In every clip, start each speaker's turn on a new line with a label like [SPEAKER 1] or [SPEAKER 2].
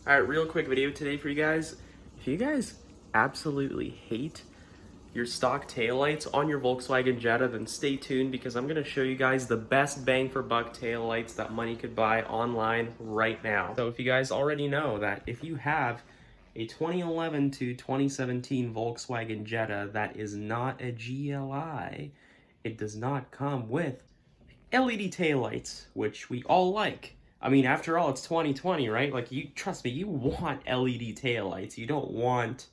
[SPEAKER 1] Alright, real quick video today for you guys. If you guys absolutely hate your stock taillights on your Volkswagen Jetta, then stay tuned because I'm going to show you guys the best bang for buck taillights that money could buy online right now. So if you guys already know that if you have a 2011 to 2017 Volkswagen Jetta that is not a GLI, it does not come with LED taillights, which we all like. I mean, after all, it's 2020, right? Like, you trust me, you want LED taillights. You don't want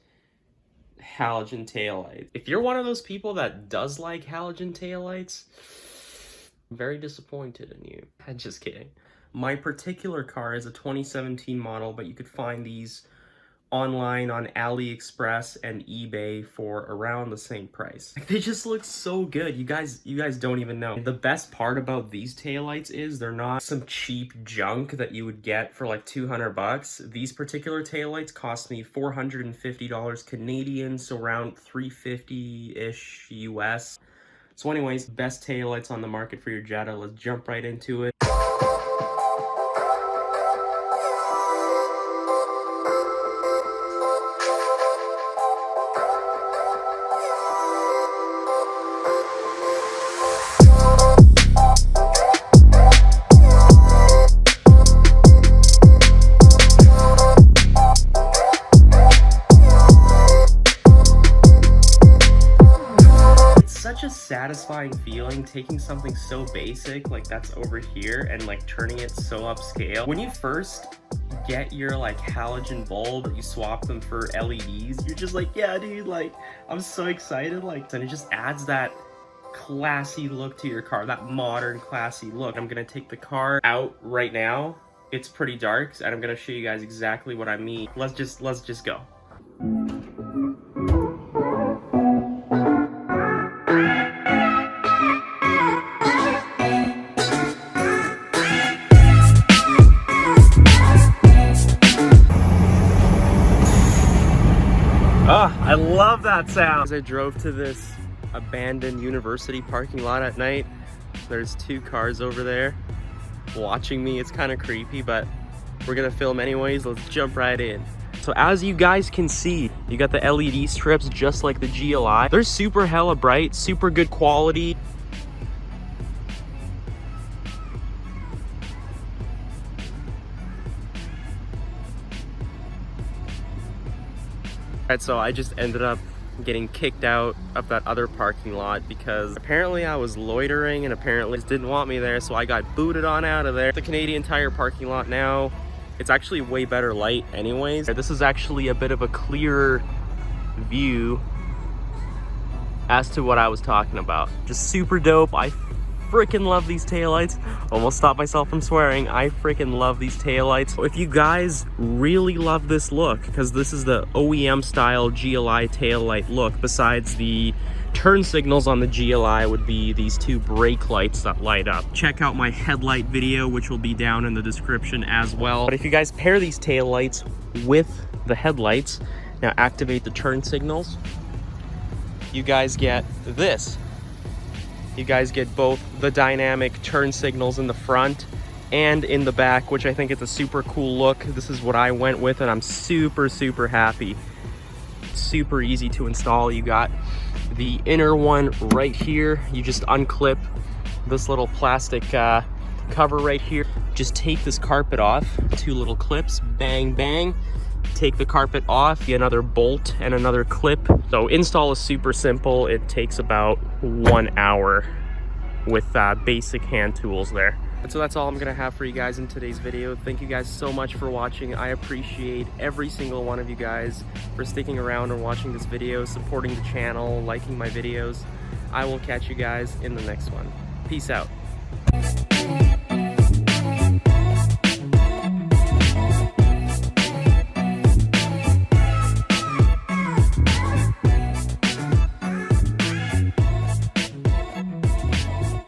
[SPEAKER 1] halogen taillights. If you're one of those people that does like halogen taillights, I'm very disappointed in you. I'm just kidding. My particular car is a 2017 model, but you could find these online on AliExpress and eBay for around the same price. They just look so good. You guys don't even know. The best part about these taillights is they're not some cheap junk that you would get for like 200 bucks. These particular taillights cost me $450 Canadian, so around 350-ish US. So anyways, best taillights on the market for your Jetta. Let's jump right into it. Such a satisfying feeling taking something so basic like that's over here and like turning it so upscale. When you first get your like halogen bulb, you swap them for LEDs, you're just like, yeah dude, like I'm so excited, like, and it just adds that classy look to your car, that modern classy look. I'm gonna take the car out right now. It's pretty dark and I'm gonna show you guys exactly what I mean. Let's just go. Oh, I love that sound. As I drove to this abandoned university parking lot at night, there's two cars over there watching me. It's kind of creepy, but we're gonna film anyways. Let's jump right in. So as you guys can see, you got the LED strips just like the GLI. They're super hella bright, super good quality. So I just ended up getting kicked out of that other parking lot because apparently I was loitering and apparently it didn't want me there, so I got booted on out of there. The Canadian Tire parking lot now, it's actually way better light anyways. This is actually a bit of a clearer view as to what I was talking about. Just super dope. I freaking love these taillights. Almost stopped myself from swearing. I freaking love these taillights. If you guys really love this look, because this is the OEM style GLI taillight look, besides the turn signals on the GLI would be these two brake lights that light up. Check out my headlight video, which will be down in the description as well. But if you guys pair these taillights with the headlights, now activate the turn signals, you guys get this. You guys get both the dynamic turn signals in the front and in the back, which I think is a super cool look. This is what I went with and I'm super happy. Super easy to install. You got the inner one right here. You just unclip this little plastic cover right here. Just take this carpet off. Two little clips, bang bang. Take the carpet off, get another bolt and another clip. So install is super simple. It takes about 1 hour with basic hand tools there. And so that's all I'm gonna have for you guys in today's video. Thank you guys so much for watching. I appreciate every single one of you guys for sticking around and watching this video, supporting the channel, liking my videos. I will catch you guys in the next one. Peace out.